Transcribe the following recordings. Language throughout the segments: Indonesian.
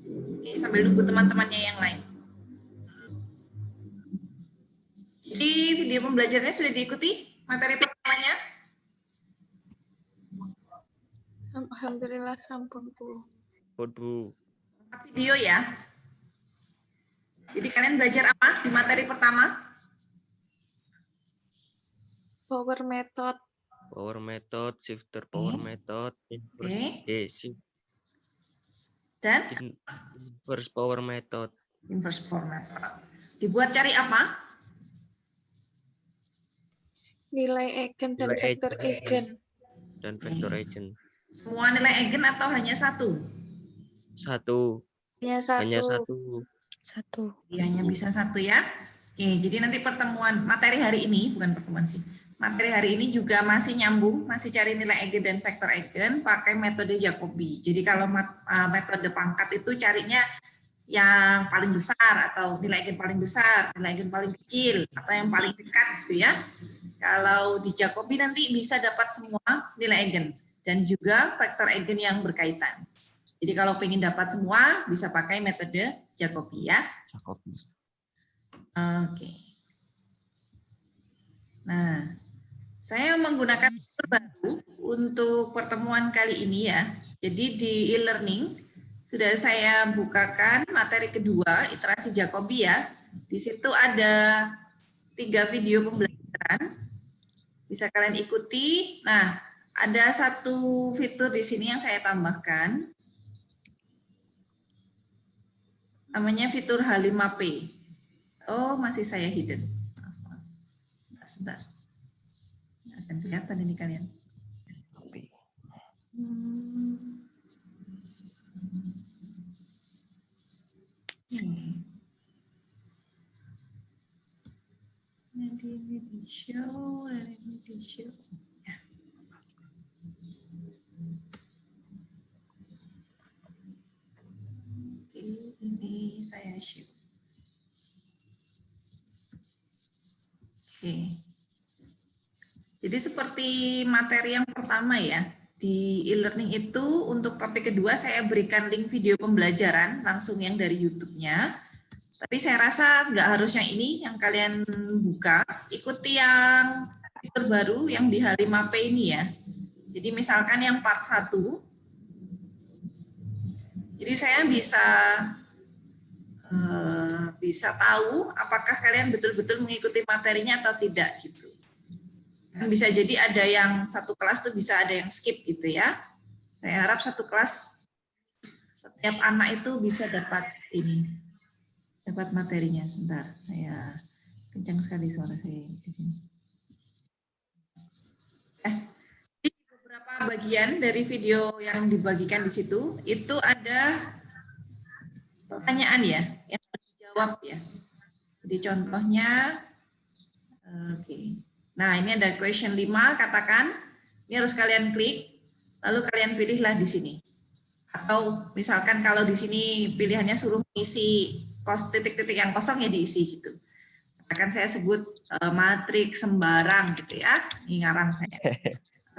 Oke, sambil nunggu teman-temannya yang lain. Jadi video pembelajarannya sudah diikuti materi pertamanya? Alhamdulillah sampun Bu. Bu. Video ya. Jadi kalian belajar apa di materi pertama? Power method. Power method, shifter power method, inverse Dan inverse power method. inverse power method. Dibuat cari apa? Nilai eigen dan Nilai vektor eigen. Dan vektor eigen. Semua nilai eigen atau hanya satu? Satu. Hanya satu. Ya, hanya bisa satu ya. Oke, jadi nanti pertemuan materi hari ini, bukan pertemuan sih. Materi hari ini juga masih nyambung, masih cari nilai eigen dan vektor eigen pakai metode Jacobi. Jadi kalau metode pangkat itu carinya yang paling besar atau nilai eigen paling besar, nilai eigen paling kecil atau yang paling dekat gitu ya. Kalau di Jacobi nanti bisa dapat semua nilai eigen dan juga vektor eigen yang berkaitan. Jadi kalau ingin dapat semua bisa pakai metode Jacobi ya. Oke. Nah, saya menggunakan fitur baru untuk pertemuan kali ini ya. Jadi di e-learning sudah saya bukakan materi kedua, iterasi Jacobi ya. Di situ ada 3 video pembelajaran. Bisa kalian ikuti. Nah, ada satu fitur di sini yang saya tambahkan. Namanya fitur H5P. Oh, masih saya hidden. Sebentar. Nggak akan kelihatan ini kalian. Ini show. Ya. Ini saya show. Oke. Jadi seperti materi yang pertama ya, di e-learning itu untuk topik kedua saya berikan link video pembelajaran langsung yang dari YouTube-nya. Tapi saya rasa nggak harus yang ini yang kalian buka, ikuti yang fitur baru yang di H5P ini ya. Jadi misalkan yang part 1, jadi saya bisa tahu apakah kalian betul-betul mengikuti materinya atau tidak gitu. Bisa jadi ada yang satu kelas tuh bisa ada yang skip gitu ya. Saya harap satu kelas setiap anak itu bisa dapat materinya. Sebentar, saya kencang sekali suara saya di sini. Di beberapa bagian dari video yang dibagikan di situ itu ada pertanyaan ya yang harus dijawab ya. Jadi contohnya, oke. Nah, ini ada question 5, katakan, ini harus kalian klik, lalu kalian pilihlah di sini. Atau misalkan kalau di sini pilihannya suruh isi titik-titik yang kosong ya diisi gitu. Akan saya sebut matriks sembarang gitu ya, ini ngarang saya.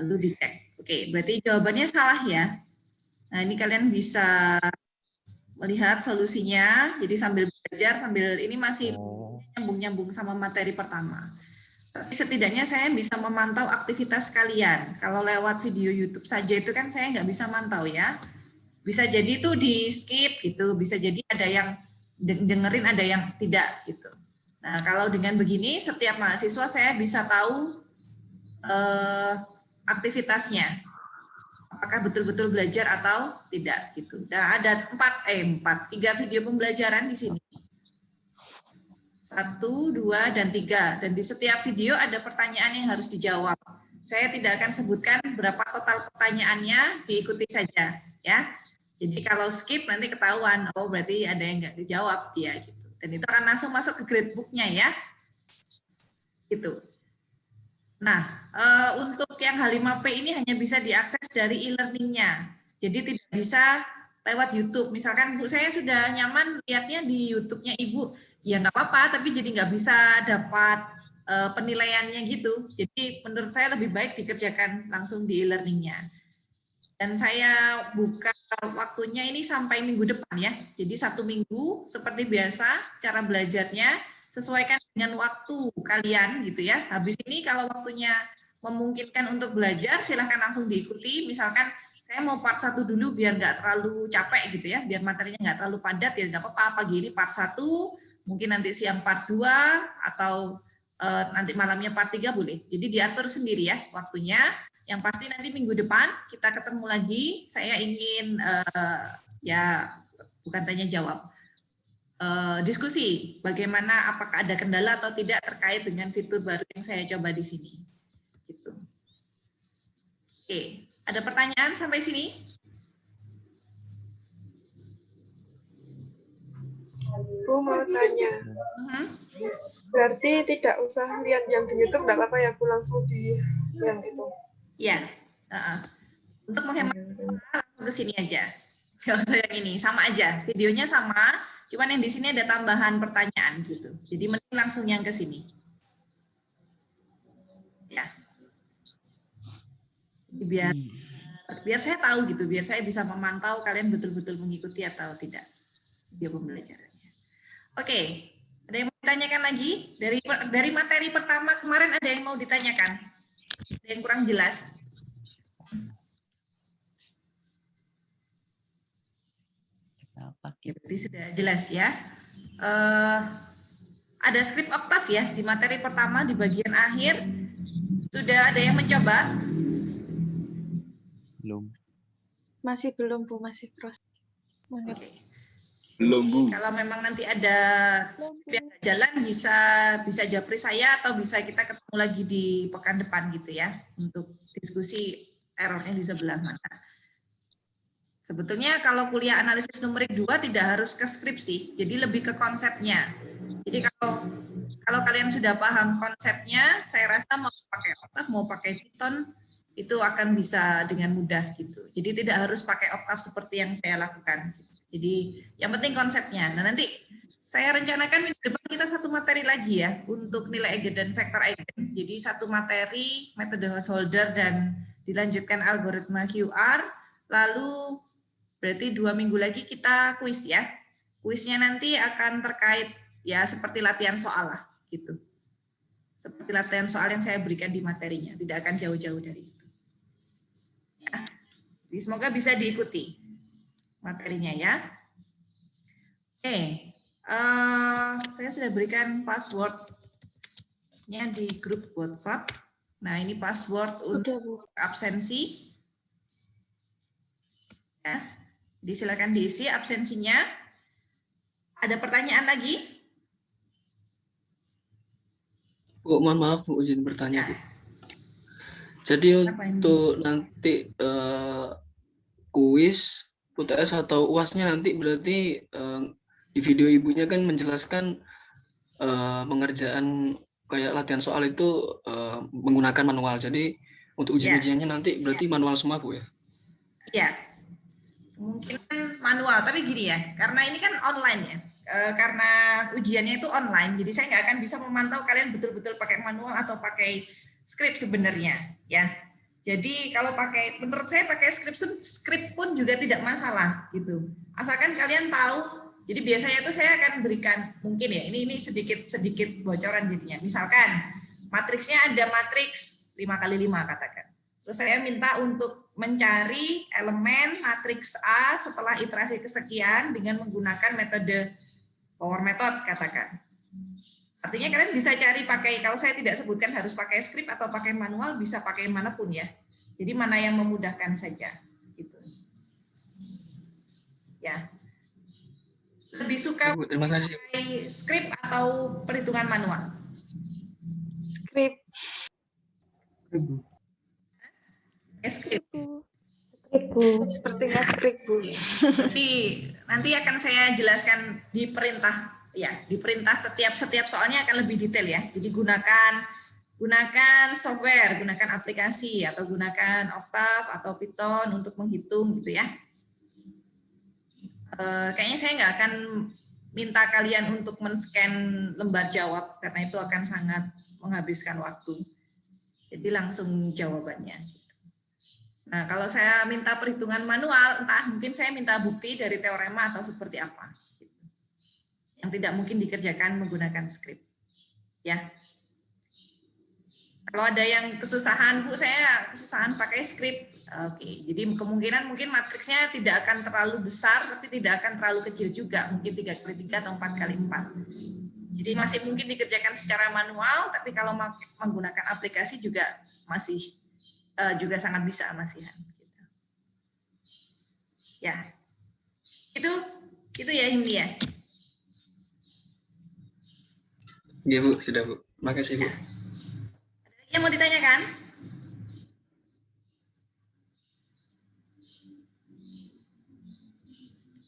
Lalu dicek. Oke, berarti jawabannya salah ya. Nah, ini kalian bisa melihat solusinya, jadi sambil belajar, sambil ini masih nyambung-nyambung sama materi pertama. Tapi setidaknya saya bisa memantau aktivitas kalian. Kalau lewat video YouTube saja itu kan saya nggak bisa mantau ya. Bisa jadi itu di skip gitu, bisa jadi ada yang dengerin, ada yang tidak gitu. Nah kalau dengan begini setiap mahasiswa saya bisa tahu aktivitasnya. Apakah betul-betul belajar atau tidak gitu. Nah ada 3 video pembelajaran di sini. 1, 2, dan 3. Dan di setiap video ada pertanyaan yang harus dijawab. Saya tidak akan sebutkan berapa total pertanyaannya, diikuti saja. Ya. Jadi kalau skip nanti ketahuan, oh berarti ada yang nggak dijawab dia. Gitu. Dan itu akan langsung masuk ke gradebook-nya ya. Gitu. Nah, untuk yang H5P ini hanya bisa diakses dari e-learning-nya. Jadi tidak bisa lewat YouTube. Misalkan Bu, saya sudah nyaman lihatnya di YouTube-nya Ibu. Ya nggak apa-apa, tapi jadi nggak bisa dapat penilaiannya gitu. Jadi menurut saya lebih baik dikerjakan langsung di e-learning-nya. Dan saya buka waktunya ini sampai minggu depan ya. Jadi 1 minggu seperti biasa cara belajarnya sesuaikan dengan waktu kalian gitu ya. Habis ini kalau waktunya memungkinkan untuk belajar silahkan langsung diikuti. Misalkan saya mau part 1 dulu biar nggak terlalu capek gitu ya, biar materinya nggak terlalu padat ya nggak apa-apa. Pagi ini part 1, mungkin nanti siang part 2 atau nanti malamnya part 3 boleh. Jadi diatur sendiri ya waktunya. Yang pasti nanti minggu depan kita ketemu lagi. Saya ingin ya bukan tanya jawab, diskusi bagaimana apakah ada kendala atau tidak terkait dengan fitur baru yang saya coba di sini. Gitu. Oke, ada pertanyaan sampai sini? Bu mau tanya. Berarti tidak usah lihat yang di YouTube, nggak apa-apa ya, Bu, langsung di yang itu. Ya, untuk menghemat langsung ke sini aja. Kalau saya yang ini sama aja, videonya sama, cuman yang di sini ada tambahan pertanyaan gitu. Jadi mending langsung yang ke sini. Ya. Jadi biar saya tahu gitu, biar saya bisa memantau kalian betul-betul mengikuti atau tidak video pembelajarannya. Oke, ada yang mau ditanyakan lagi? Dari materi pertama kemarin ada yang mau ditanyakan? Ada yang kurang jelas? Jadi sudah jelas ya. Ada script Octave ya di materi pertama di bagian akhir. Sudah ada yang mencoba? Belum. Masih belum, Bu, masih proses. Oke. Belum, Bu. Kalau memang nanti ada script yang nggak jalan bisa japri saya atau bisa kita ketemu lagi di pekan depan gitu ya untuk diskusi errornya di sebelah mana. Sebetulnya kalau kuliah analisis numerik 2 tidak harus ke skripsi, jadi lebih ke konsepnya. Jadi kalau kalian sudah paham konsepnya, saya rasa mau pakai Octave, mau pakai Python, itu akan bisa dengan mudah gitu. Jadi tidak harus pakai Octave seperti yang saya lakukan. Jadi yang penting konsepnya. Nah nanti saya rencanakan minggu depan kita satu materi lagi ya untuk nilai eigen dan vektor eigen. Jadi satu materi metode Householder dan dilanjutkan algoritma QR. Lalu berarti 2 minggu lagi kita kuis ya. Kuisnya nanti akan terkait ya seperti latihan soal lah gitu. Seperti latihan soal yang saya berikan di materinya, tidak akan jauh-jauh dari itu. Ya. Jadi semoga bisa diikuti materinya ya. Oke, saya sudah berikan passwordnya di grup WhatsApp. Nah ini password untuk absensi. Ya. Jadi silakan diisi absensinya. Ada pertanyaan lagi? Bu, mohon maaf, Bu, izin bertanya, Bu. Jadi untuk nanti kuis UTS atau UAS-nya nanti berarti di video ibunya kan menjelaskan pengerjaan kayak latihan soal itu menggunakan manual. Jadi untuk ujian-ujiannya nanti berarti manual semua, Bu ya? Iya. Mungkin manual, tapi gini ya, karena ini kan online ya, karena ujiannya itu online, jadi saya nggak akan bisa memantau kalian betul-betul pakai manual atau pakai script sebenarnya, ya. Jadi kalau menurut saya pakai script pun juga tidak masalah gitu, asalkan kalian tahu. Jadi biasanya itu saya akan berikan, mungkin ya, ini sedikit bocoran jadinya. Misalkan matriksnya ada matriks 5x5 katakan. Terus saya minta untuk mencari elemen matriks A setelah iterasi kesekian dengan menggunakan metode power method katakan. Artinya kalian bisa cari pakai, kalau saya tidak sebutkan harus pakai script atau pakai manual, bisa pakai manapun ya. Jadi mana yang memudahkan saja. Gitu. Ya. Lebih suka pakai script atau perhitungan manual? Script. Script. Sepertinya script, Bu. Nanti akan saya jelaskan di perintah ya, di perintah setiap soalnya akan lebih detail ya. Jadi gunakan software, gunakan aplikasi atau gunakan Octave atau Python untuk menghitung gitu ya. Kayaknya saya nggak akan minta kalian untuk men-scan lembar jawab karena itu akan sangat menghabiskan waktu. Jadi langsung jawabannya. Nah, kalau saya minta perhitungan manual, entah mungkin saya minta bukti dari teorema atau seperti apa. Yang tidak mungkin dikerjakan menggunakan skrip. Ya. Kalau ada yang kesusahan, Bu, saya kesusahan pakai skrip. Oke, jadi kemungkinan mungkin matriksnya tidak akan terlalu besar, tapi tidak akan terlalu kecil juga, mungkin 3x3 atau 4x4. Jadi masih mungkin dikerjakan secara manual, tapi kalau menggunakan aplikasi juga masih juga sangat bisa masihan. Gitu. Ya, itu ya ini ya. Iya Bu, sudah Bu. Makasih Bu. Ada lagi yang mau ditanyakan?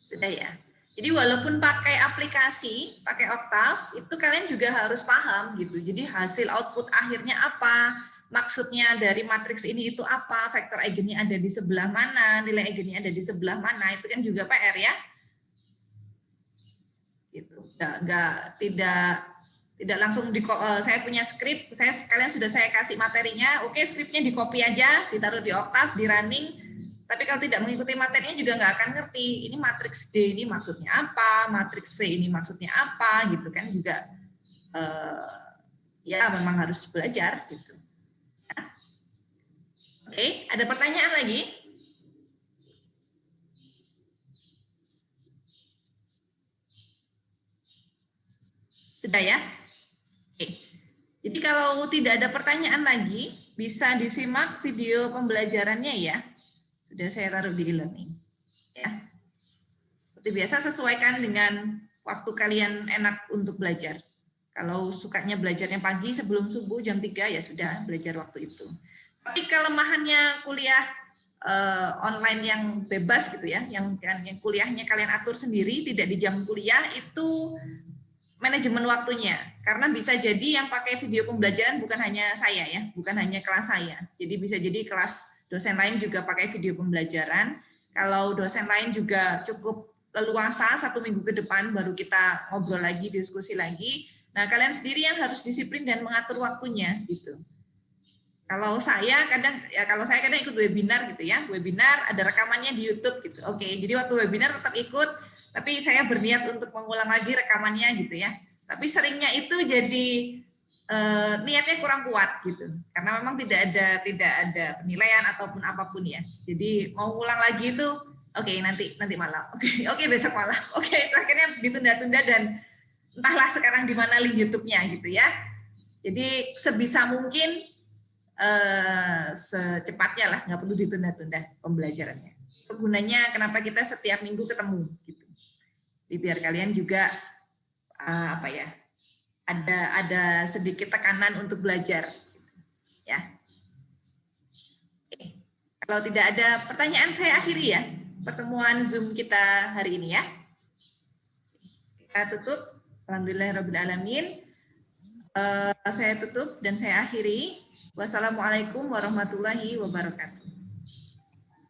Sudah ya. Jadi walaupun pakai aplikasi, pakai Octave, itu kalian juga harus paham gitu. Jadi hasil output akhirnya apa? Maksudnya dari matriks ini itu apa, vektor eigennya ada di sebelah mana, nilai eigennya ada di sebelah mana, itu kan juga PR ya. Gitu. Tidak langsung saya punya skrip, kalian sudah saya kasih materinya, oke skripnya di copy aja, ditaruh di Octave, di running, tapi kalau tidak mengikuti materinya juga nggak akan ngerti, ini matriks D ini maksudnya apa, matriks V ini maksudnya apa, gitu kan juga ya memang harus belajar gitu. Oke, ada pertanyaan lagi? Sudah ya? Oke. Jadi kalau tidak ada pertanyaan lagi, bisa disimak video pembelajarannya ya. Sudah saya taruh di e-learning. Ya. Seperti biasa sesuaikan dengan waktu kalian enak untuk belajar. Kalau sukanya belajarnya pagi sebelum subuh jam 3 ya sudah belajar waktu itu. Tapi kelemahannya kuliah online yang bebas gitu ya, yang kuliahnya kalian atur sendiri, tidak di jam kuliah, itu manajemen waktunya. Karena bisa jadi yang pakai video pembelajaran bukan hanya saya ya, bukan hanya kelas saya. Jadi bisa jadi kelas dosen lain juga pakai video pembelajaran. Kalau dosen lain juga cukup leluasa 1 minggu ke depan baru kita ngobrol lagi, diskusi lagi. Nah, kalian sendiri yang harus disiplin dan mengatur waktunya gitu. Kalau saya kadang ikut webinar gitu ya. Webinar ada rekamannya di YouTube gitu. Oke, jadi waktu webinar tetap ikut, tapi saya berniat untuk mengulang lagi rekamannya gitu ya. Tapi seringnya itu jadi niatnya kurang kuat gitu. Karena memang tidak ada penilaian ataupun apapun ya. Jadi mau ulang lagi itu oke, nanti malam. Oke, besok malam. Oke, akhirnya ditunda-tunda dan entahlah sekarang di mana link YouTube-nya gitu ya. Jadi sebisa mungkin secepatnya lah, nggak perlu ditunda-tunda pembelajarannya. Gunanya kenapa kita setiap minggu ketemu gitu. Jadi biar kalian juga ada sedikit tekanan untuk belajar gitu. Ya. Oke. Kalau tidak ada pertanyaan saya akhiri ya pertemuan Zoom kita hari ini ya. Kita tutup. Alhamdulillahirabbil alamin. Saya tutup dan saya akhiri. Wassalamualaikum warahmatullahi wabarakatuh.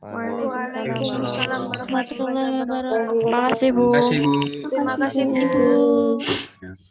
Waalaikumsalam warahmatullahi wabarakatuh. Terima kasih Bu. Terima kasih Bu. Terima kasih Bu. Bu.